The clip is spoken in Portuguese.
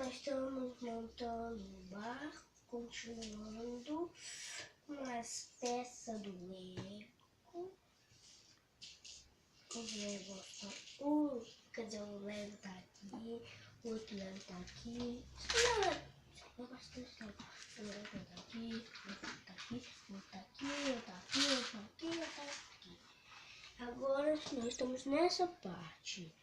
Nós estamos montando o barco, continuando umas peças do Lego. Os Legos quer dizer, o Lego tá aqui, o outro Lego tá aqui. É bastante Lego. O Lego tá aqui, o outro tá aqui, o outro tá aqui, o outro tá aqui, o outro tá aqui, o outro tá aqui. Agora nós estamos nessa parte.